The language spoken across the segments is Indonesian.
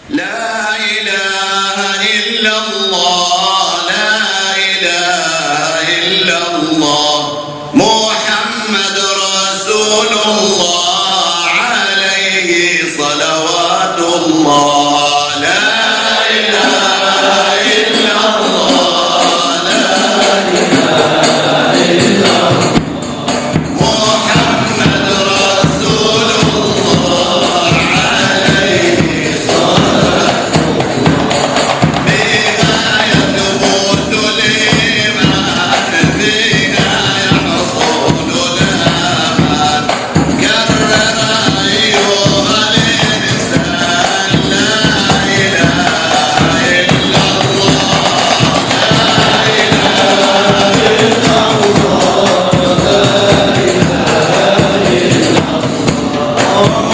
لا إله إلا الله لا إله إلا الله محمد رسول الله عليه صلوات الله لا إله إلا الله لا إله إلا الله محمد رسول الله عليه صلاة الله بها يثبت الإيمان بها يحصل الأمان كرر أيها الإنسان لا إله إلا الله لا إله إلا الله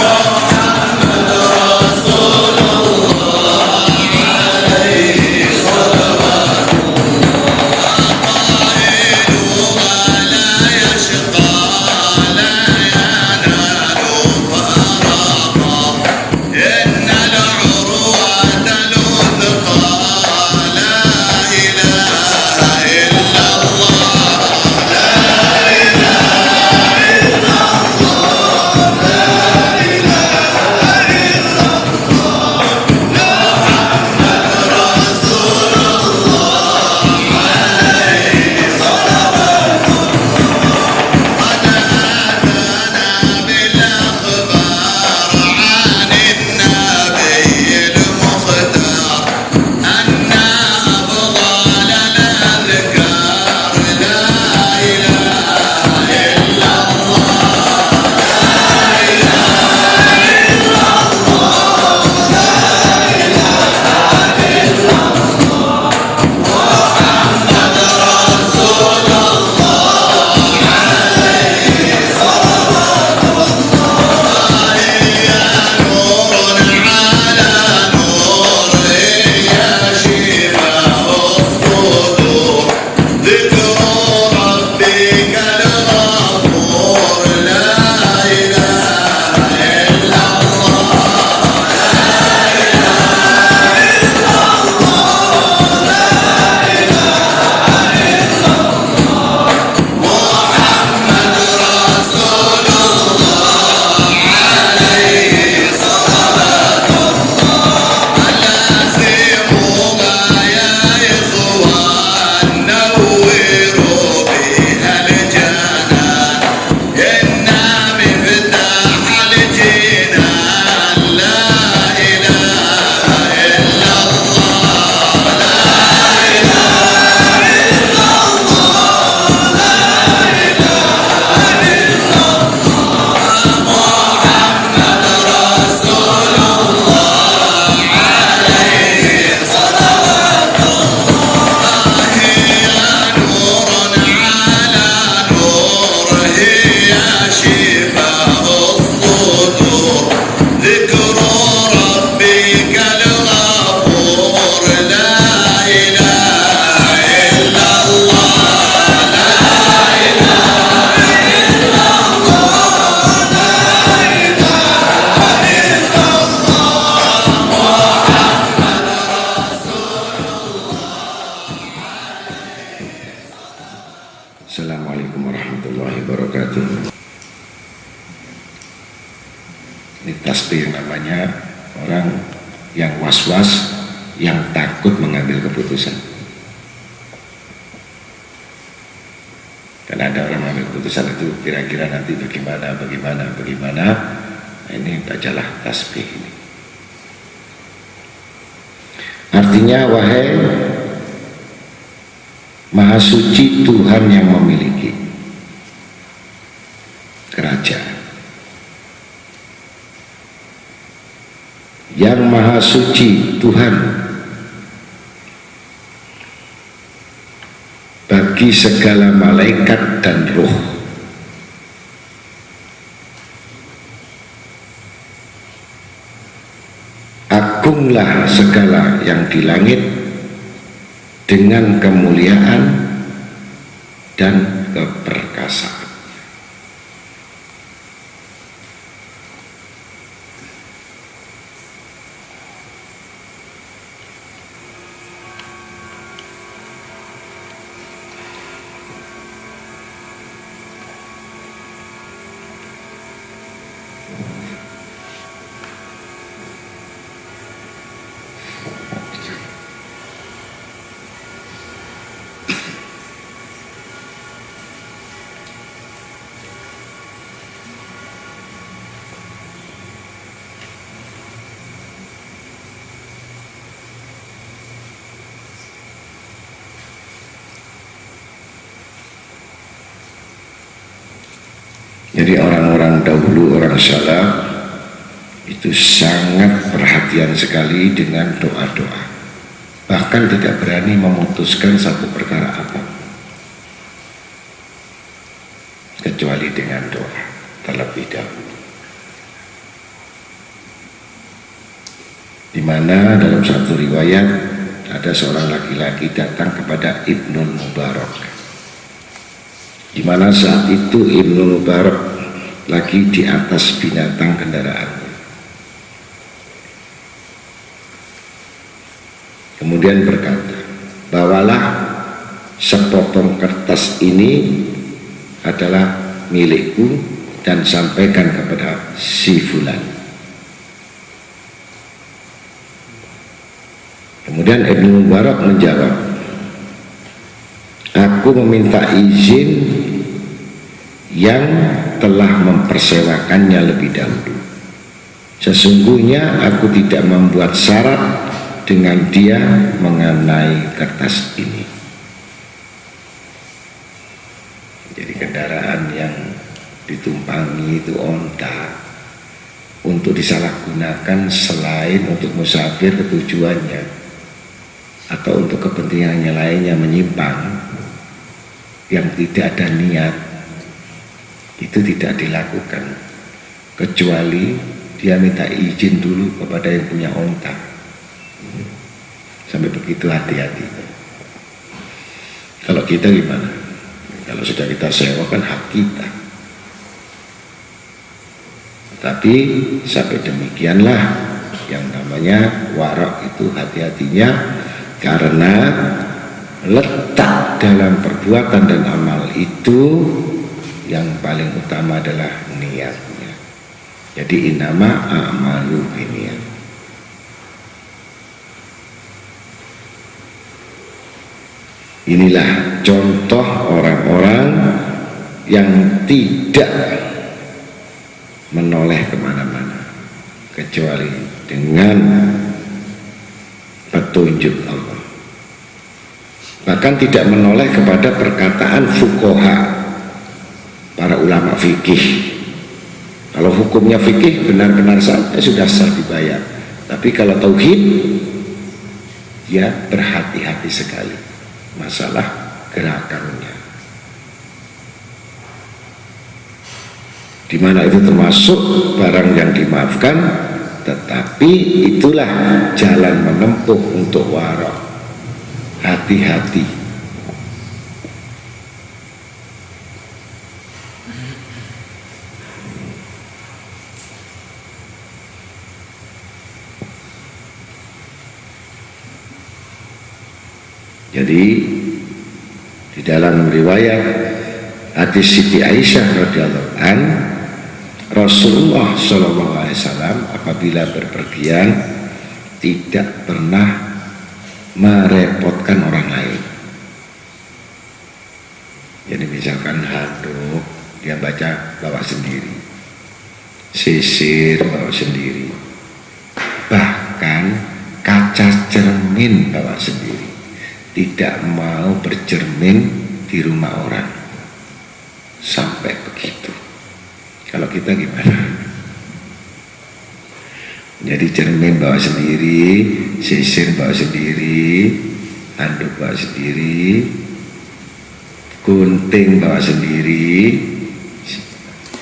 محمد رسول الله عليه صلوات قائلها لا يشقى لا ينال فراغا إن العروة الوثقى لا إله إلا الله لا إله إلا الله لا إله إلا الله محمد رسول الله عليه صلوات قد أتانا بالأخبار عن النبي المختار أن أفضل الأذكار لا إله إلا الله لا إله إلا الله لا إله إلا الله محمد رسول الله عليه صلوات الله هي نور على نور هي شفاء الصدور ذكر ربك الغفور لا إله إلا الله لا إله إلا الله لا إله إلا الله محمد رسول الله عليه صلوات الله لازموها يا إخوان نوروا بها الجنان إن مفتاح الجنان لا إله إلا الله لا إله إلا الله لا إله إلا الله محمد رسول الله عليه صلوات الله هي نور على نور هي شفاء الصدور ذكر ربك الغفور لا إله إلا الله لا إله إلا الله لا إله إلا الله محمد رسول Assalamualaikum warahmatullahi wabarakatuh. Ini tasbih namanya orang yang was-was, yang takut mengambil keputusan. Karena ada orang mengambil keputusan itu kira-kira nanti bagaimana. Nah, ini bacalah tasbih ini. Artinya, wahai Maha Suci Tuhan yang memiliki kerajaan, yang Maha Suci Tuhan bagi segala malaikat dan roh, agunglah segala yang di langit dengan kemuliaan dan keperkasaan. Jadi orang-orang dahulu, orang salaf itu sangat perhatian sekali dengan doa-doa. Bahkan tidak berani memutuskan satu perkara apapun kecuali dengan doa terlebih dahulu. Di mana dalam satu riwayat ada seorang laki-laki datang kepada Ibnu Mubarak, di mana saat itu Ibnu Mubarak lagi di atas binatang kendaraannya. Kemudian berkata, bawalah sepotong kertas ini adalah milikku dan sampaikan kepada si fulan. Kemudian Ibnu Mubarak menjawab, aku meminta izin yang telah mempersewakannya lebih dahulu. Sesungguhnya aku tidak membuat syarat dengan dia mengenai kertas ini. Jadi kendaraan yang ditumpangi itu onta untuk disalahgunakan selain untuk musafir ke tujuannya atau untuk kepentingannya lainnya menyimpang yang tidak ada niat, itu tidak dilakukan kecuali dia minta izin dulu kepada yang punya onta. Sampai begitu hati-hati. Kalau kita gimana? Kalau sudah kita sewa kan hak kita. Tapi sampai demikianlah yang namanya warak itu hati-hatinya, karena letak dalam perbuatan dan amal itu yang paling utama adalah niatnya. Jadi innama a'malu binniyat. Inilah contoh orang-orang yang tidak menoleh kemana-mana kecuali dengan petunjuk Allah. Bahkan tidak menoleh kepada perkataan fuqaha, para ulama fikih. Kalau hukumnya fikih benar-benar saja sudah sah dibayar. Tapi kalau tauhid, dia berhati-hati sekali masalah gerakannya. Di mana itu termasuk barang yang dimaafkan, tetapi itulah jalan menempuh untuk warak. Hati-hati. Jadi di dalam riwayat hadis Siti Aisyah radhiyallahu an, Rasulullah SAW apabila berpergian tidak pernah merepotkan orang lain. Jadi misalkan handuk dia bawa sendiri, sisir bawa sendiri, bahkan kaca cermin bawa sendiri. Tidak mau bercermin di rumah orang. Sampai begitu. Kalau kita gimana? Jadi cermin bawa sendiri, sisir bawa sendiri, handuk bawa sendiri, gunting bawa sendiri,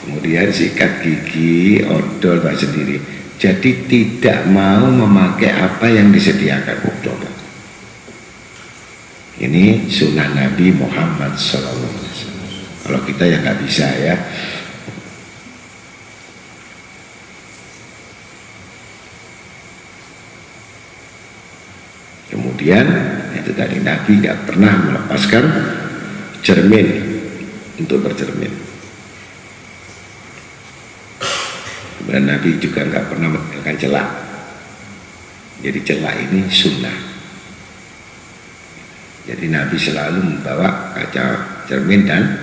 kemudian sikat gigi, odol bawa sendiri. Jadi tidak mau memakai apa yang disediakan odol. Ini sunnah Nabi Muhammad SAW. Kalau kita ya nggak bisa ya. Kemudian itu tadi Nabi nggak pernah melepaskan cermin untuk bercermin. Kemudian Nabi juga nggak pernah meninggalkan celak. Jadi celak ini sunnah. Jadi Nabi selalu membawa kaca cermin dan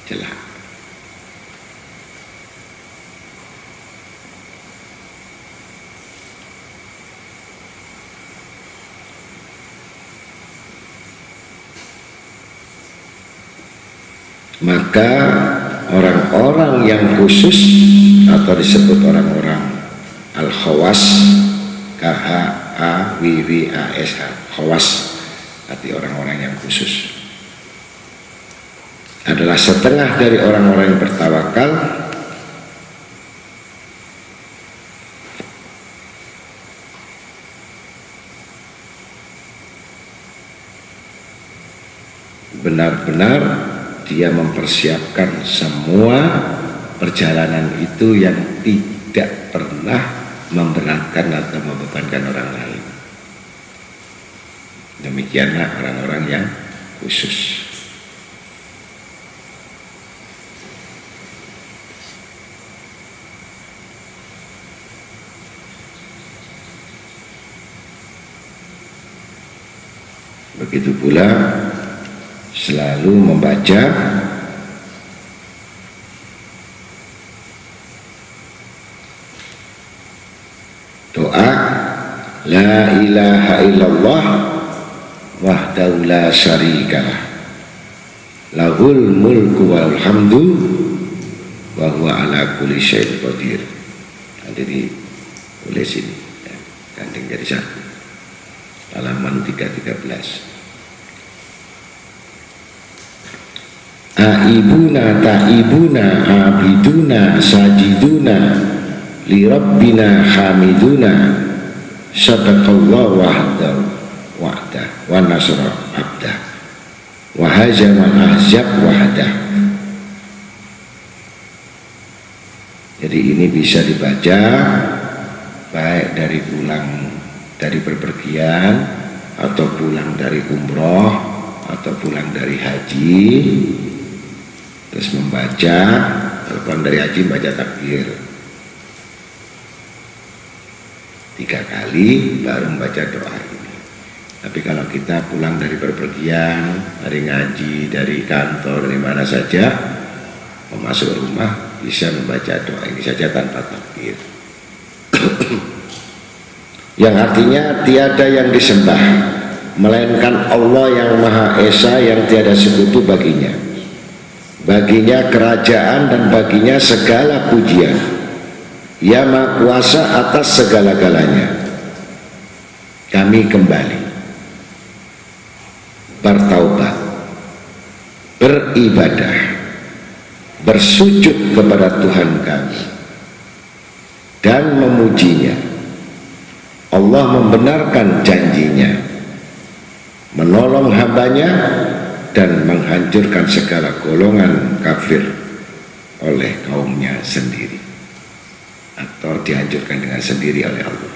celak. Maka orang orang-orang yang khusus atau disebut orang-orang al-khawas, KHAWWASH, khawas arti orang-orang yang khusus, adalah setengah dari orang-orang yang bertawakal benar-benar dia mempersiapkan semua perjalanan itu yang tidak pernah memberatkan atau membebankan orang lain. Demikianlah orang-orang yang khusus. Begitu pula selalu membaca doa la ilaha illallah wahdahu la syarikalah lahul mulku wal hamdu wa huwa ala kulli syai'in qadir. Nanti ditulis ini ya, gandeng jadi satu, halaman 313. Aibuna ta'ibuna abiduna sajiduna li rabbina hamiduna sadaqallahu wahdahu wa'dah wa nasra abdah wa hajaman ahzab wahdah. Jadi ini bisa dibaca baik dari pulang dari bepergian atau pulang dari umroh atau pulang dari haji, terus membaca, telepon dari haji baca takbir 3 kali baru membaca doa ini. Tapi kalau kita pulang dari bepergian, dari ngaji, dari kantor, dari mana saja, masuk rumah bisa membaca doa ini saja tanpa takbir. Yang artinya tiada yang disembah melainkan Allah yang Maha Esa yang tiada sekutu baginya. Baginya kerajaan dan baginya segala pujian. Ia Maha Kuasa atas segala-galanya. Kami kembali bertaubat, beribadah, bersujud kepada Tuhan kami dan memujinya. Allah membenarkan janjinya, menolong hambanya dan menghancurkan segala golongan kafir oleh kaumnya sendiri atau dihancurkan dengan sendiri oleh Allah.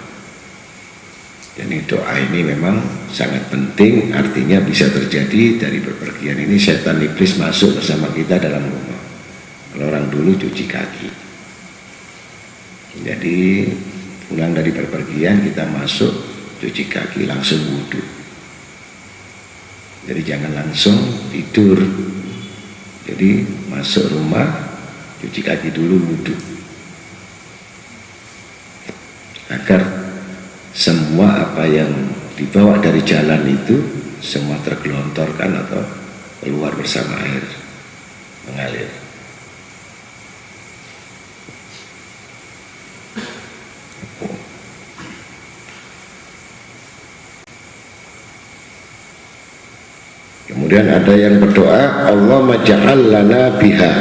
Jadi doa ini memang sangat penting, artinya bisa terjadi dari bepergian ini setan iblis masuk bersama kita dalam rumah. Kalau orang dulu cuci kaki, jadi pulang dari bepergian kita masuk cuci kaki langsung wudhu. Jadi jangan langsung tidur. Jadi masuk rumah cuci kaki dulu wudhu, agar semua apa yang dibawa dari jalan itu semua tergelontorkan atau keluar bersama air mengalir. Kemudian ada yang berdoa Allah maj'al lana biha.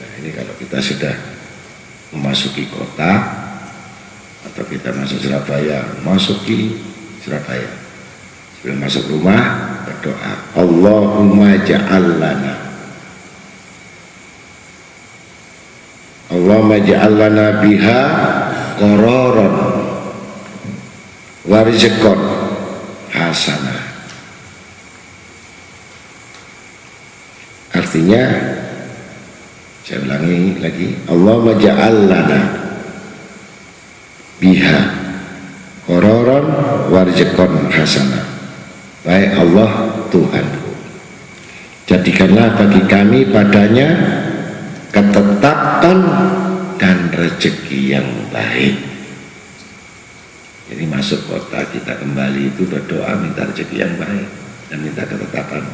Nah ini kalau kita sudah memasuki kota atau kita masuk Surabaya, masuki Surabaya, sebelum masuk rumah berdoa Allahumma ja'al lana, Allahumma ja'al lana biha qararan wa rizqan hasanah. Artinya, saya ulangi lagi, Allahumma ja'al lana biha qararan wa rizqan hasanah. Baik Allah Tuhanku, jadikanlah bagi kami padanya ketetapan dan rezeki yang baik. Jadi masuk kota kita kembali itu berdoa minta rezeki yang baik dan minta ketetapan.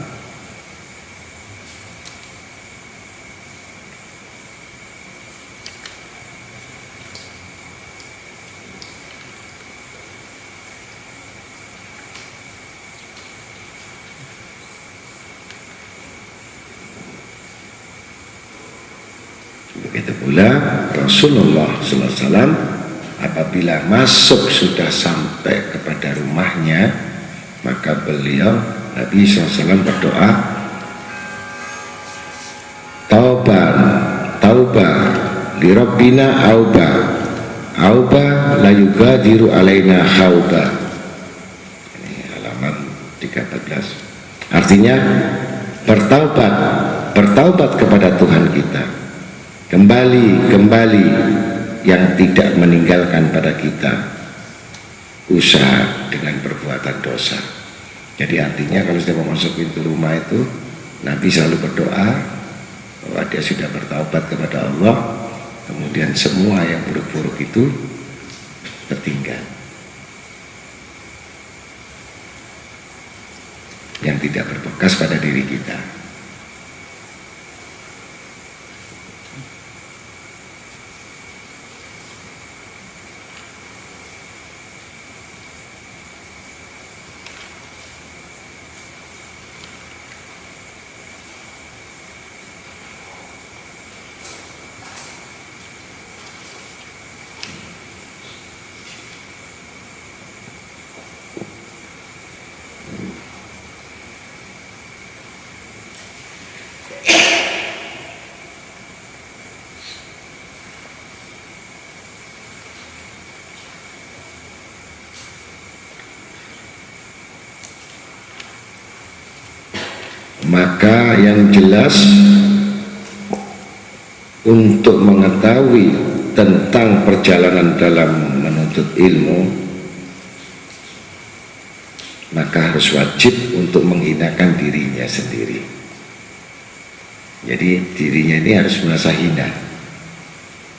Begitu pula Rasulullah SAW apabila masuk sudah sampai kepada rumahnya, maka beliau Nabi SAW berdoa, taubah li rabbina auba la yugadiru alaina khauba. Ini halaman 314. Artinya bertaubat kepada Tuhan kita, kembali yang tidak meninggalkan pada kita usaha dengan perbuatan dosa. Jadi artinya kalau sudah mau masuk pintu rumah itu, Nabi selalu berdoa bahwa dia sudah bertaubat kepada Allah, kemudian semua yang buruk-buruk itu tertinggal, yang tidak berbekas pada diri kita. Maka yang jelas untuk mengetahui tentang perjalanan dalam menuntut ilmu, maka harus wajib untuk menghinakan dirinya sendiri. Jadi dirinya ini harus merasa hina.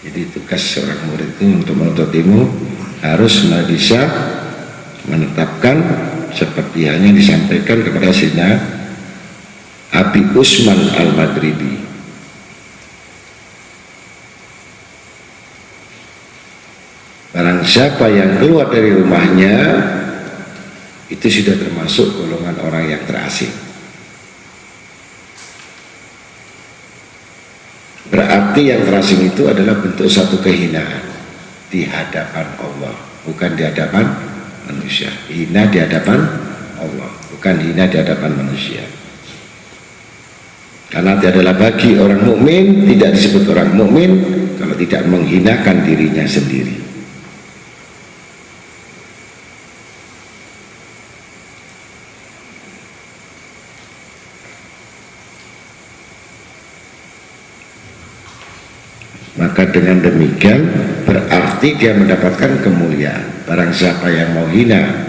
Jadi tugas seorang murid itu untuk menuntut ilmu harus bisa menetapkan seperti halnya disampaikan kepada Sayyidina Abi Usman Al-Maghribi, barang siapa yang keluar dari rumahnya itu sudah termasuk golongan orang yang terasing. Berarti yang terasing itu adalah bentuk satu kehinaan di hadapan Allah, bukan di hadapan manusia. Hina di hadapan Allah, bukan hina di hadapan manusia. Karena adalah bagi orang mukmin tidak disebut orang mukmin kalau tidak menghinakan dirinya sendiri. Maka dengan demikian berarti dia mendapatkan kemuliaan. Barang siapa yang mau hina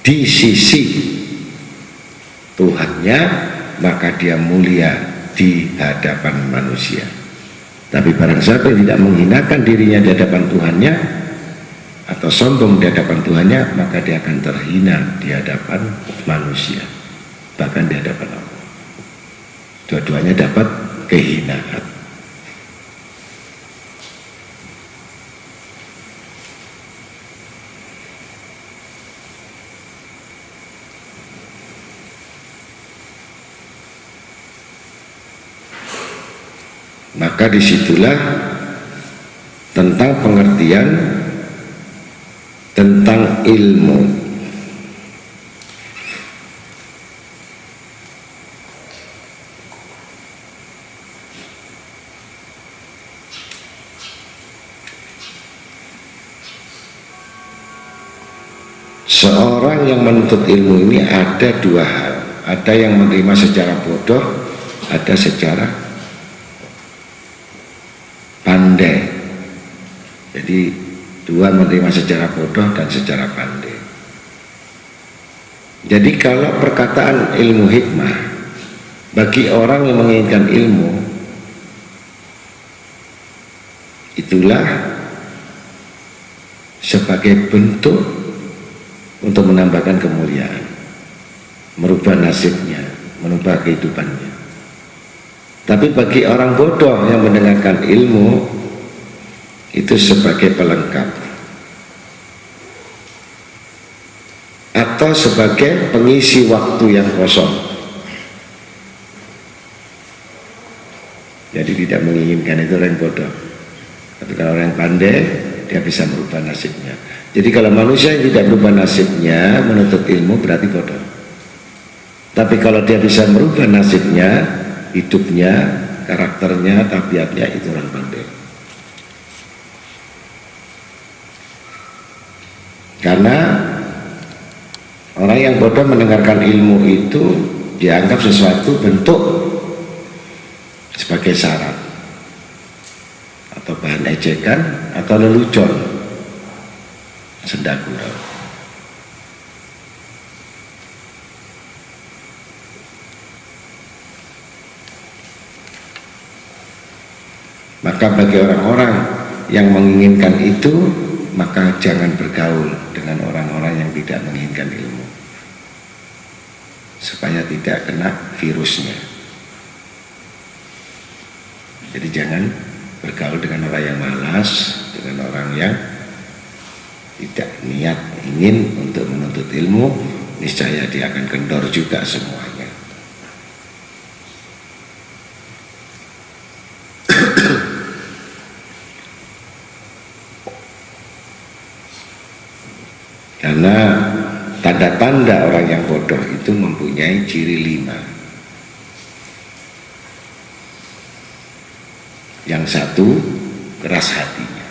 di sisi Tuhannya, maka dia mulia di hadapan manusia. Tapi barang siapa yang tidak menghinakan dirinya di hadapan Tuhannya atau sombong di hadapan Tuhannya, maka dia akan terhina di hadapan manusia, bahkan di hadapan Allah. Dua-duanya dapat kehinaan. Maka disitulah tentang pengertian tentang ilmu. Seorang yang menuntut ilmu ini ada dua hal. Ada yang menerima secara bodoh, ada secara pandai. Jadi dua, menerima secara bodoh dan secara pandai. Jadi kalau perkataan ilmu hikmah bagi orang yang menginginkan ilmu, itulah sebagai bentuk untuk menambahkan kemuliaan, merubah nasibnya, merubah kehidupannya. Tapi bagi orang bodoh yang mendengarkan ilmu, itu sebagai pelengkap atau sebagai pengisi waktu yang kosong. Jadi tidak menginginkan itu orang bodoh. Tapi kalau orang pandai, dia bisa merubah nasibnya. Jadi kalau manusia yang tidak berubah nasibnya menuntut ilmu berarti bodoh. Tapi kalau dia bisa merubah nasibnya, hidupnya, karakternya, tabiatnya, itu orang pandai. Karena orang yang bodoh mendengarkan ilmu itu dianggap sesuatu bentuk sebagai syarat atau bahan ejekan atau lelucon, senda gurau. Maka bagi orang-orang yang menginginkan itu, maka jangan bergaul dengan orang-orang yang tidak menginginkan ilmu, supaya tidak kena virusnya. Jadi jangan bergaul dengan orang yang malas, dengan orang yang tidak niat ingin untuk menuntut ilmu, niscaya dia akan kendor juga semuanya. Karena tanda-tanda orang yang bodoh itu mempunyai ciri 5. Yang satu, keras hatinya,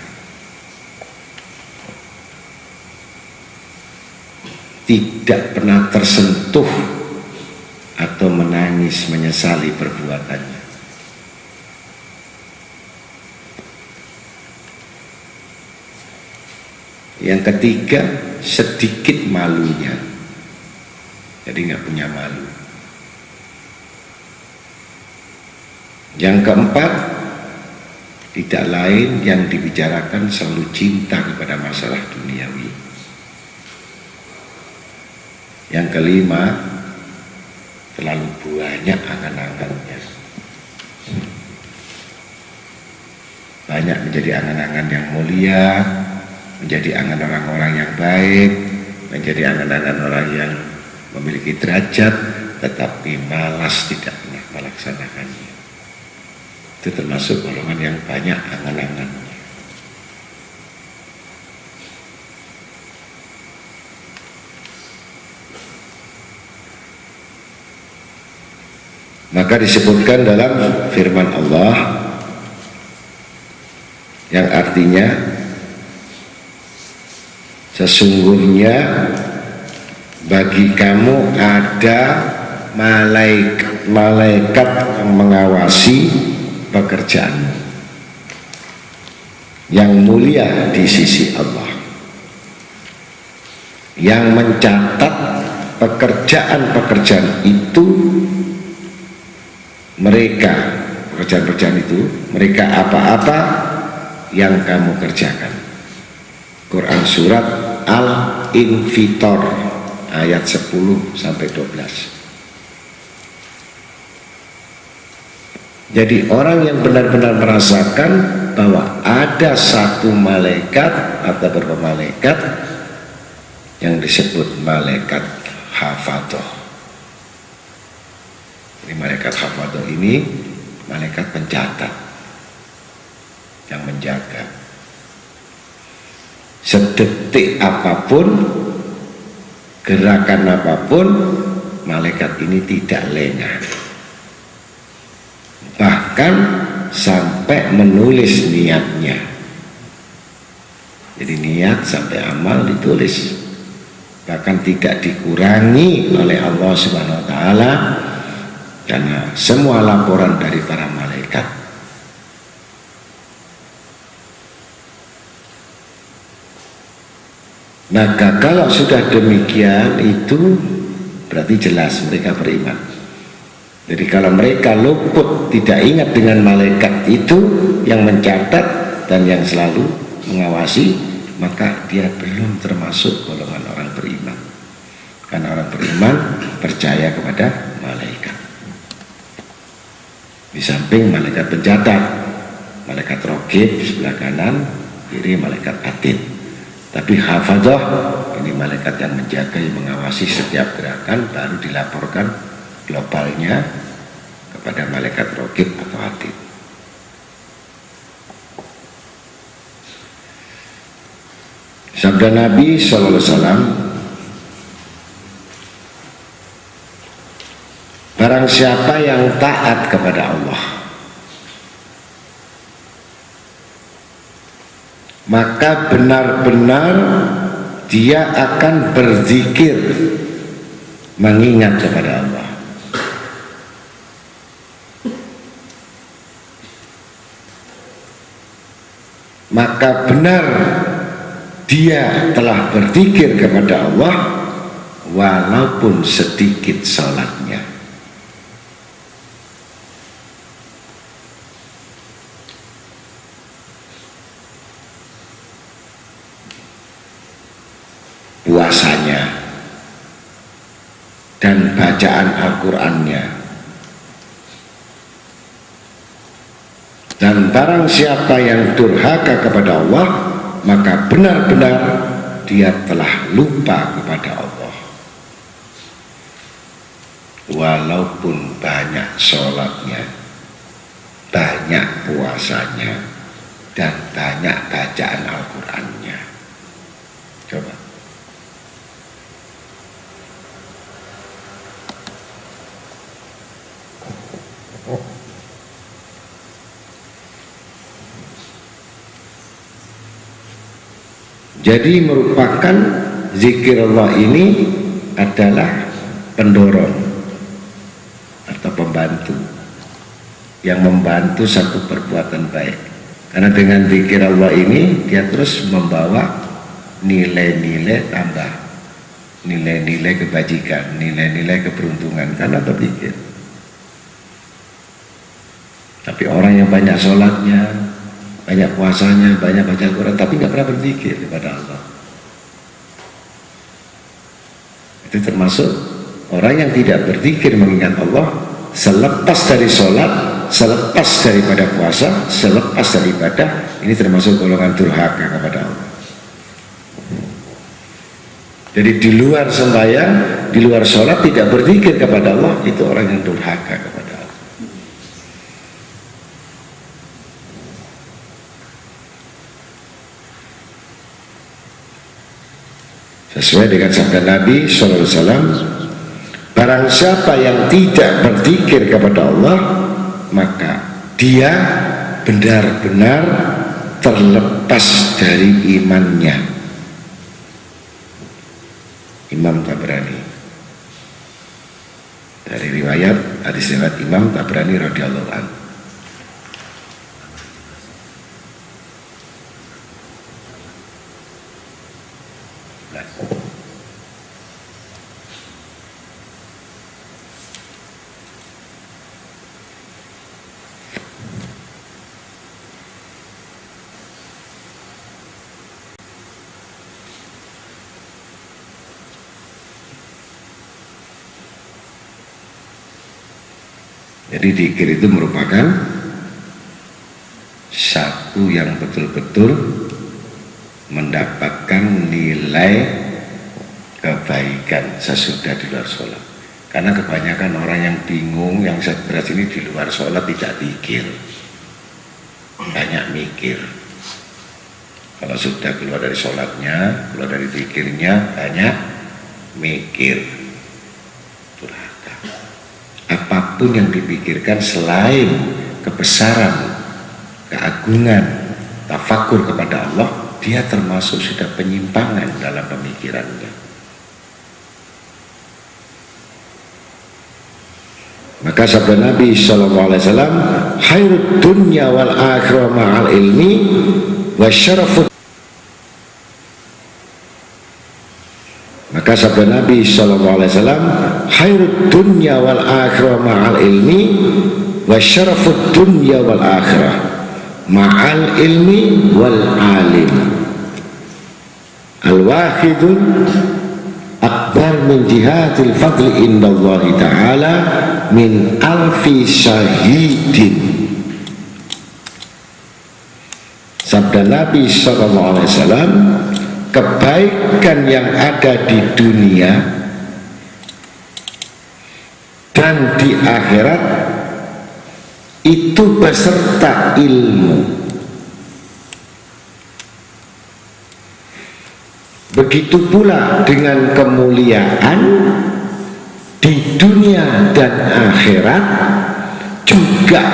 tidak pernah tersentuh atau menangis menyesali perbuatannya. Yang ketiga, sedikit malunya, jadi nggak punya malu. Yang keempat, tidak lain yang dibicarakan selalu cinta kepada masalah duniawi. Yang kelima, terlalu banyak angan-angannya, banyak menjadi angan-angan yang mulia, menjadi angan orang-orang yang baik, menjadi angan-angan orang yang memiliki derajat, tetapi malas tidak pernah melaksanakannya. Itu termasuk golongan yang banyak angan-angannya. Maka disebutkan dalam firman Allah yang artinya, sesungguhnya bagi kamu ada malaikat yang mengawasi pekerjaanmu yang mulia di sisi Allah, yang mencatat pekerjaan-pekerjaan itu pekerjaan itu mereka apa-apa yang kamu kerjakan. Quran surat Al-Infitor ayat 10 sampai 12. Jadi orang yang benar-benar merasakan bahwa ada satu malaikat atau beberapa malaikat yang disebut malaikat hafadhah. Jadi malaikat hafadhah ini malaikat pencatat yang menjaga. Sedetik apapun, gerakan apapun, malaikat ini tidak lengah. Bahkan sampai menulis niatnya. Jadi niat sampai amal ditulis, bahkan tidak dikurangi oleh Allah Subhanahu wa taala, karena semua laporan dari para malaikat. Maka kalau sudah demikian, itu berarti jelas mereka beriman. Jadi kalau mereka luput, tidak ingat dengan malaikat itu yang mencatat dan yang selalu mengawasi, maka dia belum termasuk golongan orang beriman. Karena orang beriman percaya kepada malaikat. Di samping malaikat pencatat, malaikat raqib sebelah kanan, kiri malaikat atid. Tapi hafadzah ini malaikat yang menjaga, yang mengawasi setiap gerakan, baru dilaporkan globalnya kepada malaikat raqib atau atid. Sabda Nabi SAW, barang siapa yang taat kepada Allah, maka benar-benar dia akan berzikir mengingat kepada Allah. Maka benar dia telah berzikir kepada Allah walaupun sedikit salatnya. Puasanya dan bacaan Al-Qur'annya. Dan barang siapa yang durhaka kepada Allah, maka benar-benar dia telah lupa kepada Allah. Walaupun banyak sholatnya, banyak puasanya, dan banyak bacaan Al-Qur'annya. Coba. Jadi merupakan zikirullah ini adalah pendorong atau pembantu yang membantu satu perbuatan baik. Karena dengan zikirullah ini dia terus membawa nilai-nilai tambah, nilai-nilai kebajikan, nilai-nilai keberuntungan karena berzikir. Tapi orang yang banyak sholatnya, banyak puasanya, banyak baca Al-Quran, tapi nggak pernah berzikir kepada Allah, itu termasuk orang yang tidak berzikir mengingat Allah selepas dari sholat, selepas daripada puasa, selepas dari ibadah. Ini termasuk golongan durhaka kepada Allah. Jadi di luar sembahyang, di luar sholat tidak berzikir kepada Allah, itu orang yang durhaka kepada Allah. Sesuai dengan sabda Nabi SAW, barang siapa yang tidak berzikir kepada Allah, maka dia benar-benar terlepas dari imannya. Imam Tabrani, dari riwayat hadis riwayat Imam Tabrani radhiyallahu anhu. Jadi zikir itu merupakan satu yang betul-betul mendapatkan nilai kebaikan sesudah di luar sholat. Karena kebanyakan orang yang bingung, yang stres ini di luar sholat tidak zikir, banyak mikir. Kalau sudah keluar dari sholatnya, keluar dari zikirnya, banyak mikir. Apapun yang dipikirkan selain kebesaran, keagungan, tafakur kepada Allah, dia termasuk sudah penyimpangan dalam pemikirannya. Maka sabda Nabi SAW, khairud dunya wal akhirah ma'al ilmi wa syarafut. Maka sabda Nabi SAW, khairud dunya wal akhirah ma'al ilmi wa syarafud dunya wal akhirah ma'al ilmi wal alim. Al-wahidun akbar min jihadil fadli indallahi ta'ala min alfi syahidin. Sabda Nabi SAW, kebaikan yang ada di dunia dan di akhirat itu beserta ilmu Begitu pula dengan kemuliaan di dunia dan akhirat, juga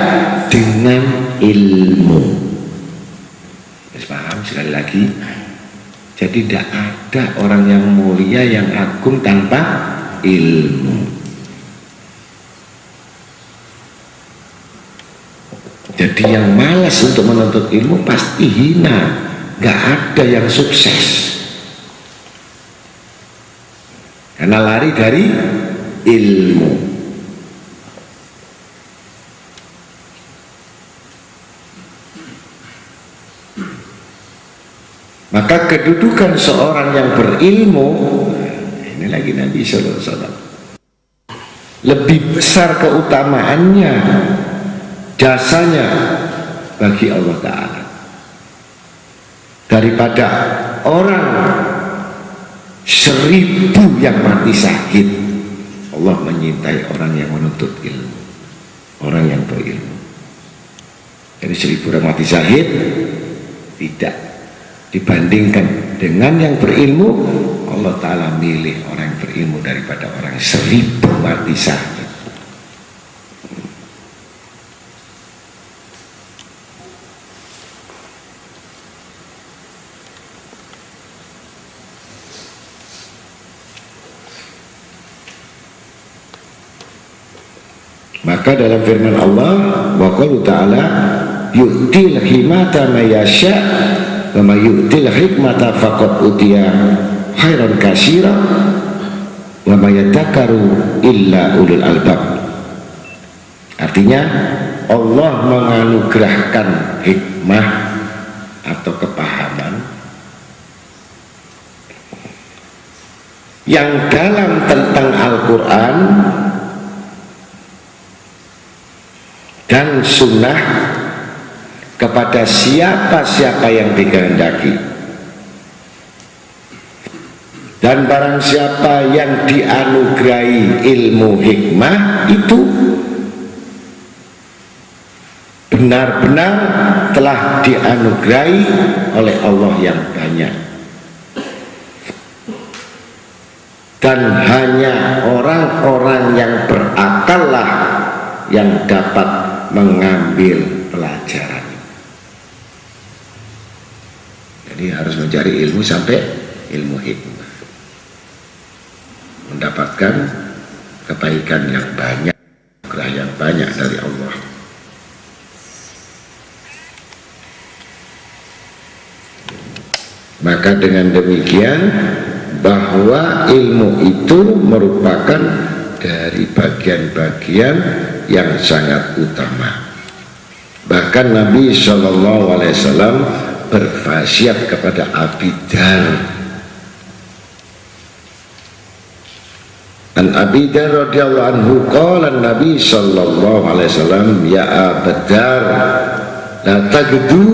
dengan ilmu. Paham sekali lagi? Jadi tidak ada orang yang mulia, yang agung tanpa ilmu. Jadi yang malas untuk menuntut ilmu pasti hina, gak ada yang sukses. Karena lari dari ilmu. Maka kedudukan seorang yang berilmu, ini lagi Nabi sallallahu alaihi wasallam, lebih besar keutamaannya, jasanya bagi Allah Ta'ala daripada orang 1000 yang mati syahid. Allah menyintai orang yang menuntut ilmu, orang yang berilmu. Jadi 1000 orang mati syahid tidak dibandingkan dengan yang berilmu. Allah Ta'ala milih orang yang berilmu daripada orang 1000 mati syahid. Maka dalam firman Allah, wa qalu ta'ala yu'til himata ma yasha wa ma yu'til hikmata faqad utiya khairan katsira wa ma yadhakkaru illa ulul albab. Artinya Allah menganugerahkan hikmah atau kepahaman yang dalam tentang Al-Quran dan sunnah kepada siapa-siapa yang dikehendaki. Dan barang siapa yang dianugerahi ilmu hikmah itu benar-benar telah dianugerahi oleh Allah yang banyak. Dan hanya orang-orang yang berakal lah yang dapat mengambil pelajaran. Jadi harus mencari ilmu sampai ilmu hikmah, mendapatkan kebaikan yang banyak, anugerah yang banyak dari Allah. Maka dengan demikian bahwa ilmu itu merupakan dari bagian-bagian yang sangat utama. Bahkan Nabi SAW berwasiat kepada Abi Dzar. An Abi Dzar radhiyallahu anhu qala Nabi SAW, ya Abi Dzar, la tagdu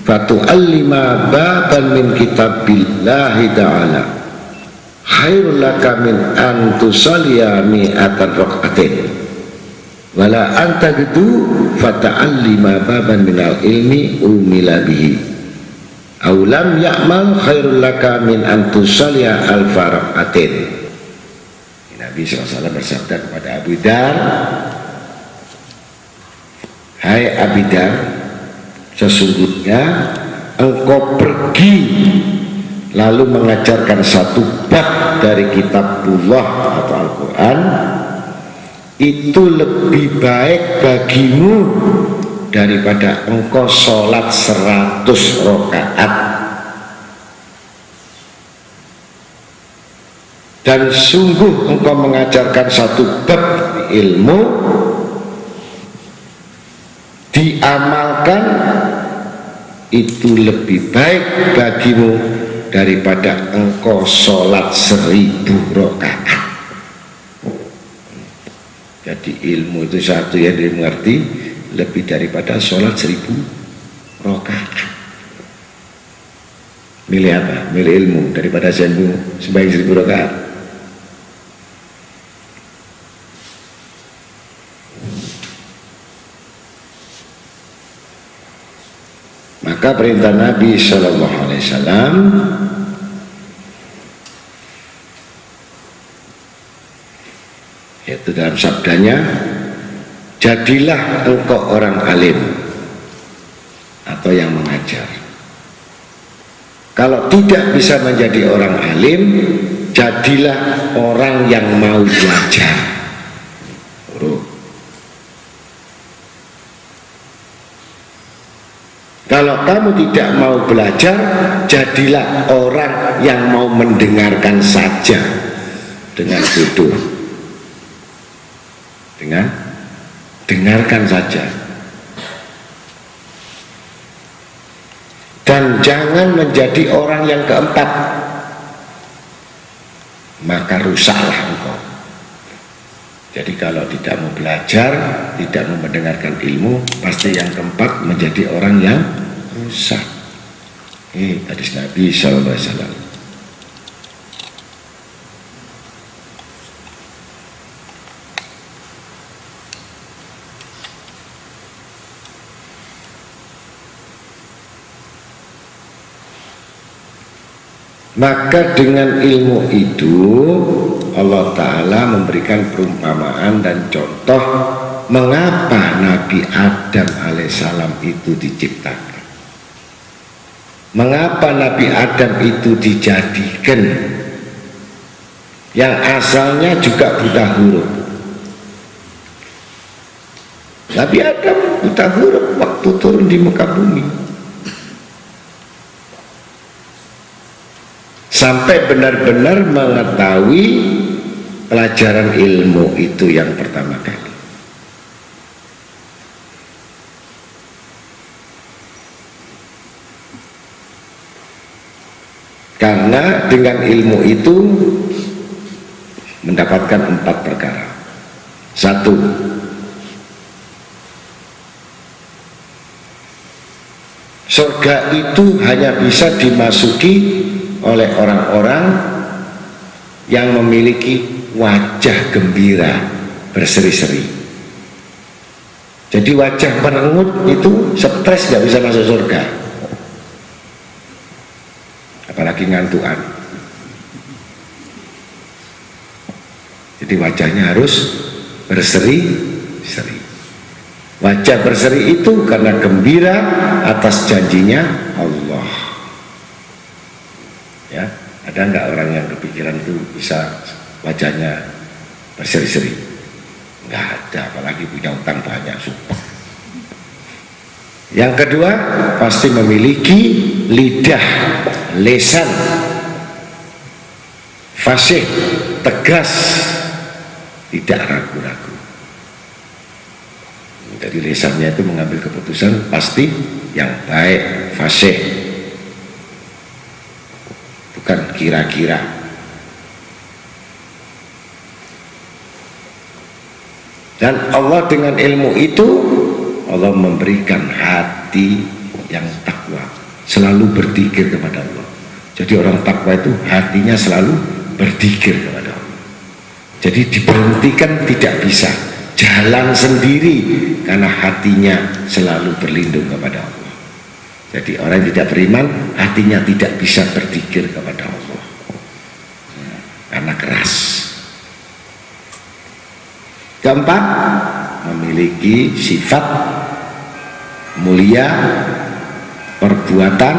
fatu'allima baban min kitabillahi ta'ala khairul laka min an tusalliya mi'atan raqatin wala anta gitu fata'allima baban minal ilmi umila bihi aw lam ya'mal khairul laka min an tusalliya alfa raqatin. Nabi SAW bersabda kepada Abu Dzar, hai Abu Dzar, sesungguhnya engkau pergi lalu mengajarkan satu bab dari kitabullah atau Al-Quran, itu lebih baik bagimu daripada engkau sholat 100 rakaat. Dan sungguh engkau mengajarkan satu bab ilmu, diamalkan, itu lebih baik bagimu daripada engkau sholat 1000 rakaat. Jadi ilmu itu satu yang dimengerti lebih daripada sholat 1000 rakaat. Milih apa? Milih ilmu daripada sembahyang 1000 rakaat. Maka perintah Nabi SAW Itu dalam sabdanya, jadilah engkau orang alim atau yang mengajar. Kalau tidak bisa menjadi orang alim, jadilah orang yang mau belajar. Kalau kamu tidak mau belajar, jadilah orang yang mau mendengarkan saja dengan bodoh. Dengan dengarkan saja. Dan jangan menjadi orang yang keempat, maka rusaklah engkau. Jadi kalau tidak mau belajar, tidak mau mendengarkan ilmu, pasti yang keempat menjadi orang yang rusak. Ini hadis Nabi SAW. Maka dengan ilmu itu Allah Ta'ala memberikan perumpamaan dan contoh mengapa Nabi Adam alaihissalam itu diciptakan, mengapa Nabi Adam itu dijadikan yang asalnya juga buta huruf. Nabi Adam buta huruf waktu turun di muka bumi, sampai benar-benar mengetahui pelajaran ilmu itu yang pertama kali. Karena dengan ilmu itu mendapatkan 4 perkara. 1, surga itu hanya bisa dimasuki oleh orang-orang yang memiliki wajah gembira, berseri-seri. Jadi wajah merengut itu stres, nggak bisa masuk surga, apalagi ngantuan. Jadi wajahnya harus berseri-seri. Wajah berseri itu karena gembira atas janjinya Allah. Ya, ada nggak orang yang kepikiran itu bisa wajahnya berseri-seri? Nggak ada, apalagi punya utang banyak, sumpah. Yang kedua, pasti memiliki lidah, lisan fasih, tegas, tidak ragu-ragu. Jadi lisannya itu mengambil keputusan pasti yang baik, fasih, bukan kira-kira. Dan Allah dengan ilmu itu, Allah memberikan hati yang takwa, selalu berzikir kepada Allah. Jadi orang takwa itu hatinya selalu berzikir kepada Allah. Jadi diberhentikan tidak bisa, jalan sendiri karena hatinya selalu berlindung kepada Allah. Jadi orang yang tidak beriman, hatinya tidak bisa berzikir kepada Allah karena keras. Keempat, memiliki sifat mulia, perbuatan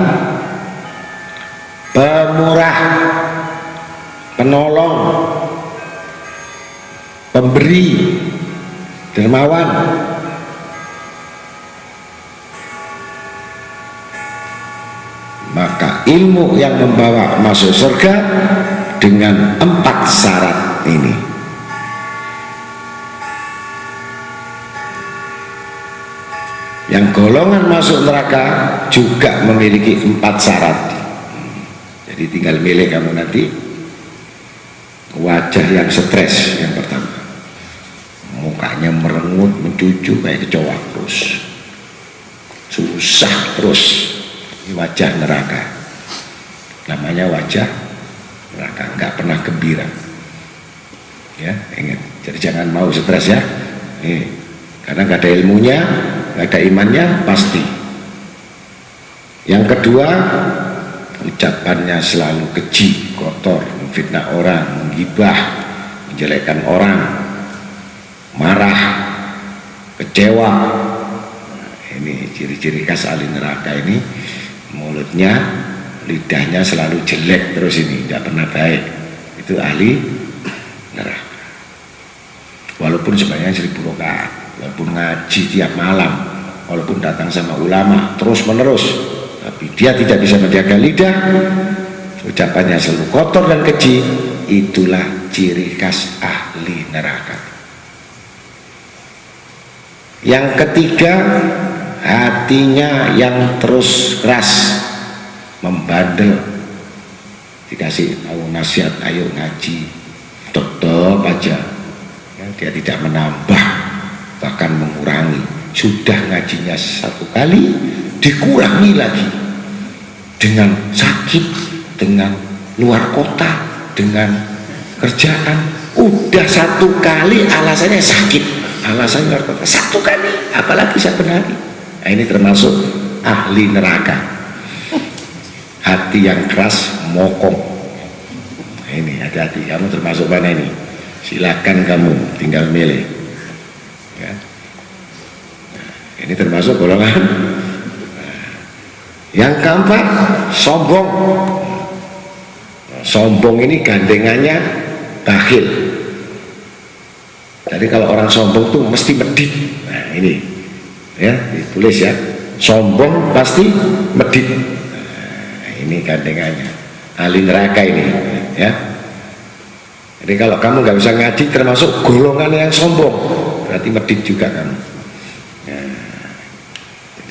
pemurah, penolong, pemberi, dermawan. Maka ilmu yang membawa masuk surga dengan 4 syarat ini. Yang golongan masuk neraka juga memiliki 4 syarat. Jadi tinggal milih kamu nanti. Wajah yang stres yang pertama, mukanya merengut, mencucu kayak kecoa terus, susah terus. Wajah neraka, namanya wajah neraka, nggak pernah gembira. Ya, ingat. Jadi jangan mau stres ya, karena nggak ada ilmunya, nggak ada imannya pasti. Yang kedua, ucapannya selalu keji, kotor, memfitnah orang, menggibah, menjelekkan orang. marah, kecewa. Ini ciri-ciri khas ahli neraka ini. Mulutnya, lidahnya selalu jelek terus, ini tidak pernah baik. Itu ahli neraka. Walaupun sebanyak 1000 rakaat, walaupun ngaji tiap malam, walaupun datang sama ulama terus menerus, tapi dia tidak bisa menjaga lidah, ucapannya selalu kotor dan keji. Itulah ciri khas ahli neraka. Yang ketiga, hatinya yang terus keras, membandel. Dikasih tahu nasihat, ayo ngaji, tetap aja ya, dia tidak menambah, bahkan mengurangi. Sudah ngajinya 1 kali, dikurangi lagi dengan sakit, dengan luar kota, dengan kerjaan. Udah 1 kali alasannya sakit, alasannya luar kota, 1 kali, apalagi saben hari. Nah, ini termasuk ahli neraka. Hati yang keras, mokong. Nah, ini hati-hati, kamu termasuk mana ini? Silakan kamu tinggal milih ya. Ini termasuk golongan. Yang keempat, sombong. Sombong ini gandengannya bakhil. Jadi kalau orang sombong tuh mesti medit. Nah ini ya, ditulis ya, sombong pasti medit. Nah, ini gandengannya ahli neraka ini ya. Jadi kalau kamu nggak bisa ngaji, termasuk golongan yang sombong, berarti medit juga kamu.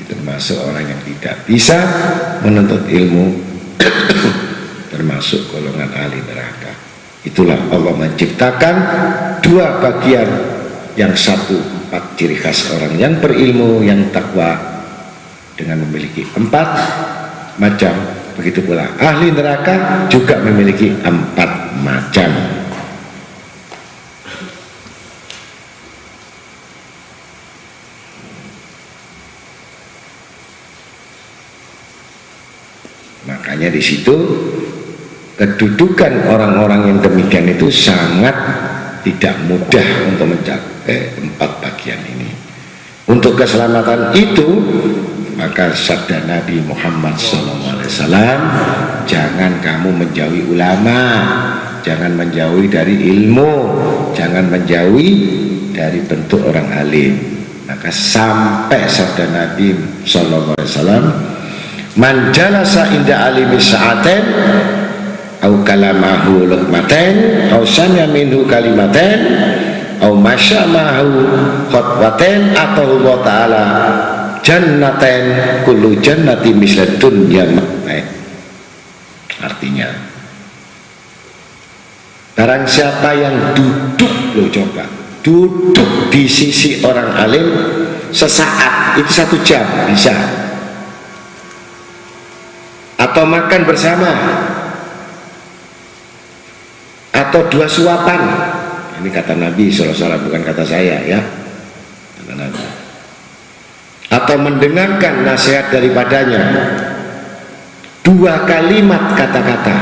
Termasuk orang yang tidak bisa menuntut ilmu, termasuk golongan ahli neraka. Itulah Allah menciptakan 2 bagian, yang satu 4 ciri khas orang yang berilmu, yang takwa, dengan memiliki 4 macam. Begitu pula ahli neraka juga memiliki 4 macam. Makanya di situ kedudukan orang-orang yang demikian itu sangat tidak mudah untuk mencapai 4 bagian ini. Untuk keselamatan itu, maka sabda Nabi Muhammad SAW, jangan kamu menjauhi ulama, jangan menjauhi dari ilmu, jangan menjauhi dari bentuk orang alim. Maka sampai sabda Nabi SAW, man jalasa inda alimi sa'aten au kalamahu luqmaten au sanya minhu kalimaten au masyamahu khotwaten atau Allah ta'ala jannaten kullu jannati misla dunya. Artinya, barang siapa yang duduk, lo coba duduk di sisi orang alim sesaat, itu 1 jam bisa, atau makan bersama, atau 2 suapan. Ini kata Nabi SAW, bukan kata saya ya, kata Nabi. Atau mendengarkan nasihat daripadanya, 2 kalimat kata-kata,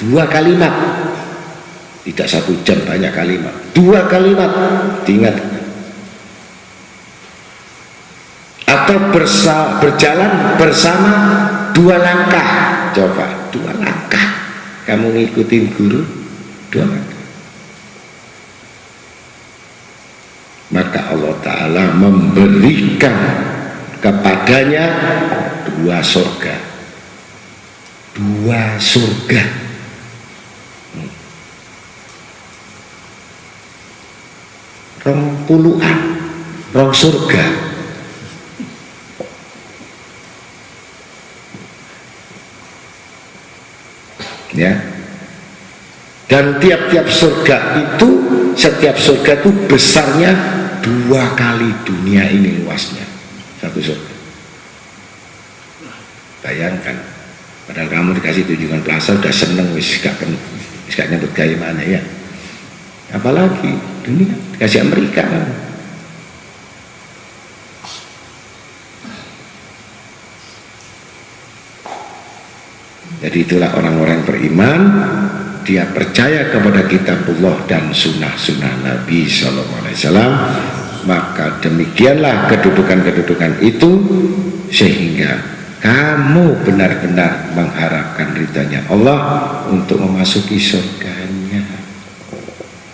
2 kalimat, tidak 1 jam, banyak kalimat, 2 kalimat diingat. Atau berjalan bersama 2 langkah, coba 2 langkah kamu ngikutin guru, 2 langkah, maka Allah Ta'ala memberikan kepadanya 2 surga, 2 surga. Rong puluhan, 2 surga. Ya, dan tiap-tiap surga itu, setiap surga itu besarnya 2 kali dunia ini luasnya, 1 surga. Bayangkan, padahal kamu dikasih tunjungan plaza udah seneng, wis gak nyebut gaya mana ya, apalagi dunia dikasih Amerika kan. Jadi itulah orang-orang beriman, dia percaya kepada kitabullah dan sunnah-sunnah Nabi SAW, maka demikianlah kedudukan-kedudukan itu sehingga kamu benar-benar mengharapkan ridhanya Allah untuk memasuki surganya.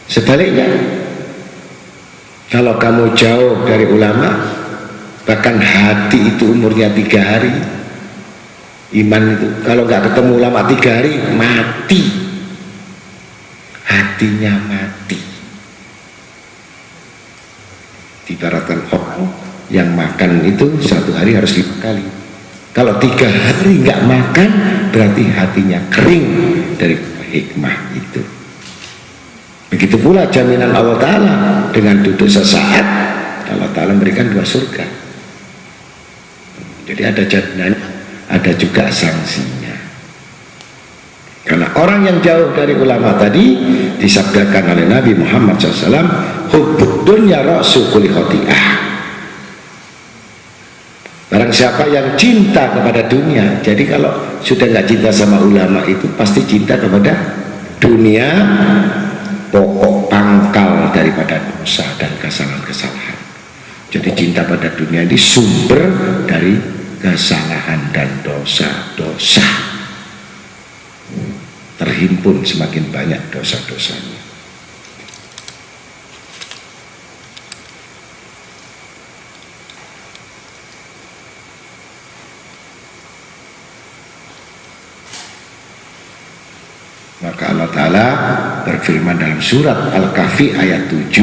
Sebaliknya, kalau kamu jauh dari ulama, bahkan hati itu umurnya 3 hari, iman itu kalau nggak ketemu ulama 3 hari mati, hatinya mati. Ibaratkan orang yang makan itu 1 hari harus 5 kali. Kalau 3 hari nggak makan, berarti hatinya kering dari hikmah itu. Begitu pula jaminan Allah Ta'ala, dengan duduk sesaat Allah Ta'ala memberikan 2 surga. Jadi ada jaminan, ada juga sanksinya. Karena orang yang jauh dari ulama tadi disabdakan oleh Nabi Muhammad SAW, hubbud dunya ra'su kulli khati'ah. Barang siapa yang cinta kepada dunia, jadi kalau sudah nggak cinta sama ulama itu pasti cinta kepada dunia, pokok pangkal daripada dosa dan kesalahan-kesalahan. Jadi cinta pada dunia ini sumber dari kesalahan dan dosa-dosa. Terhimpun semakin banyak dosa-dosanya. Maka Allah Ta'ala berfirman dalam surat Al-Kahfi ayat 7,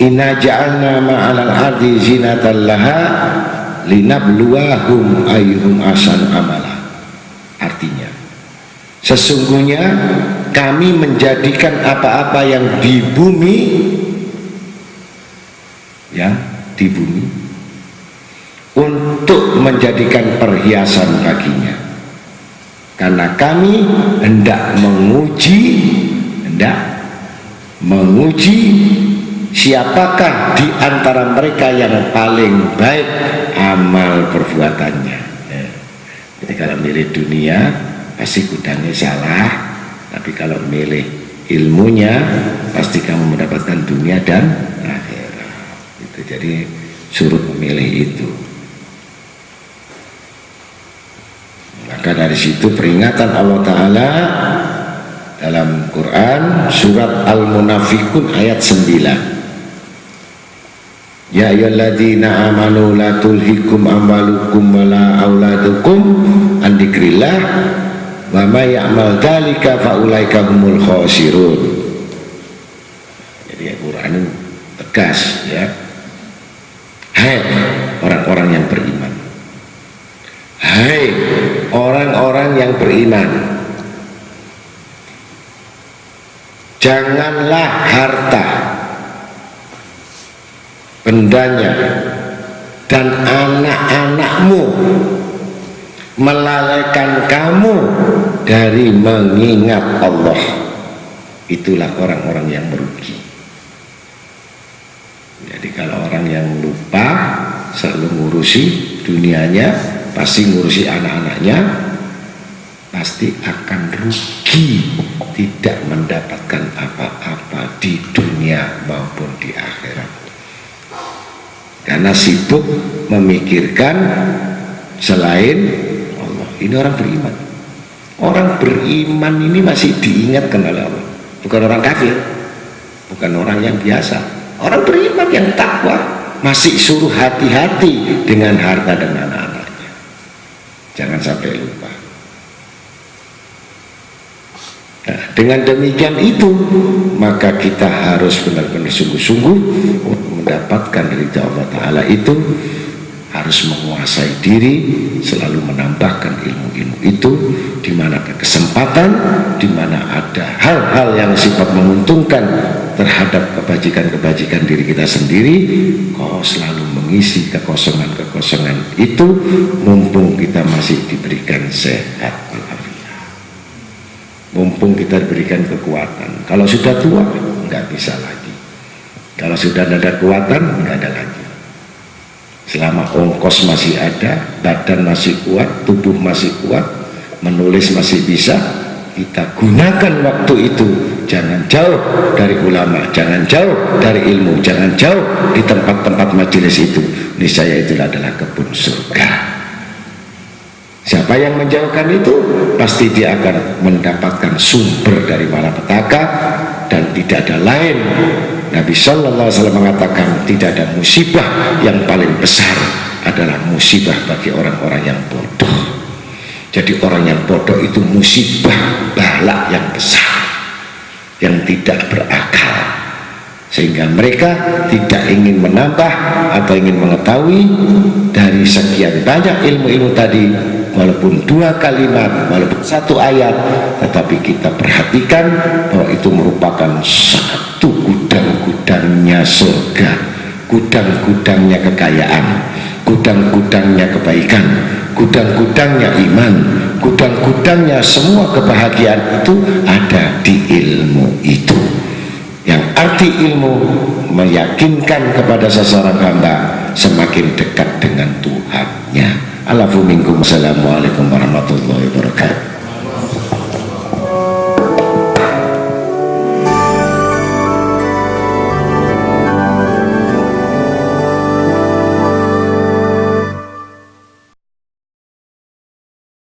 inna ja'alna ma'alal ardi zinatan laha linabluwahum ayyuhum ahsanu amala. Artinya, sesungguhnya kami menjadikan apa-apa yang di bumi, ya, di bumi, untuk menjadikan perhiasan baginya. Karena kami hendak menguji siapakah di antara mereka yang paling baik amal perbuatannya. Jadi kalau milih dunia pasti kudanya salah, tapi kalau milih ilmunya pasti kamu mendapatkan dunia dan akhirat. Itu jadi suruh memilih itu. Maka dari situ peringatan Allah Ta'ala dalam Quran surat Al-Munafikun ayat 9, ya ayyuhalladzina amanu la tulhikum amwalukum wala auladukum an dzikrillah wa may ya'mal dzalika fa ulaika humul khasirun. Jadi Quran tegas, ya, hai orang-orang yang beriman, hai orang-orang yang beriman, janganlah harta, bendanya, dan anak-anakmu melalaikan kamu dari mengingat Allah. Itulah orang-orang yang merugi. Jadi kalau orang yang lupa selalu ngurusi dunianya, pasti ngurusi anak-anaknya, pasti akan rugi, tidak mendapatkan apa-apa di dunia maupun di akhirat. Karena sibuk memikirkan selain Allah. Ini orang beriman. Orang beriman ini masih diingatkan oleh Allah, bukan orang kafir, bukan orang yang biasa. Orang beriman yang takwa masih suruh hati-hati dengan harta dan anak-anak. Jangan sampai lupa. Nah, dengan demikian itu, maka kita harus benar-benar sungguh-sungguh untuk mendapatkan ridha Allah Ta'ala itu, harus menguasai diri, selalu menambahkan ilmu-ilmu itu, di mana ada kesempatan, di mana ada hal-hal yang sifat menguntungkan terhadap kebajikan-kebajikan diri kita sendiri, kau selalu mengisi kekosongan-kekosongan itu, mumpung kita masih diberikan sehat walafiat, mumpung kita diberikan kekuatan. Kalau sudah tua, nggak bisa lagi. Kalau sudah ada kekuatan, nggak ada lagi. Selama ongkos masih ada, badan masih kuat, tubuh masih kuat, menulis masih bisa, kita gunakan waktu itu jangan jauh dari ulama, jangan jauh dari ilmu, jangan jauh di tempat-tempat majelis itu. Niscaya itulah adalah kebun surga. Siapa yang menjauhkan itu, pasti dia akan mendapatkan sumber dari malapetaka, dan tidak ada lain. Nabi Sallallahu Alaihi Wasallam mengatakan tidak ada musibah yang paling besar adalah musibah bagi orang-orang yang bodoh. Jadi orang yang bodoh itu musibah, bala yang besar, yang tidak berakal, sehingga mereka tidak ingin menambah atau ingin mengetahui dari sekian banyak ilmu-ilmu tadi, walaupun 2 kalimat, walaupun 1 ayat, tetapi kita perhatikan bahwa itu merupakan satu gudang-gudangnya surga, gudang-gudangnya kekayaan, gudang-gudangnya kebaikan, gudang-gudangnya iman, gudang-gudangnya semua kebahagiaan itu ada di ilmu itu. Yang arti ilmu meyakinkan kepada seseorang hamba semakin dekat dengan Tuhannya. Assalamualaikum warahmatullahi wabarakatuh.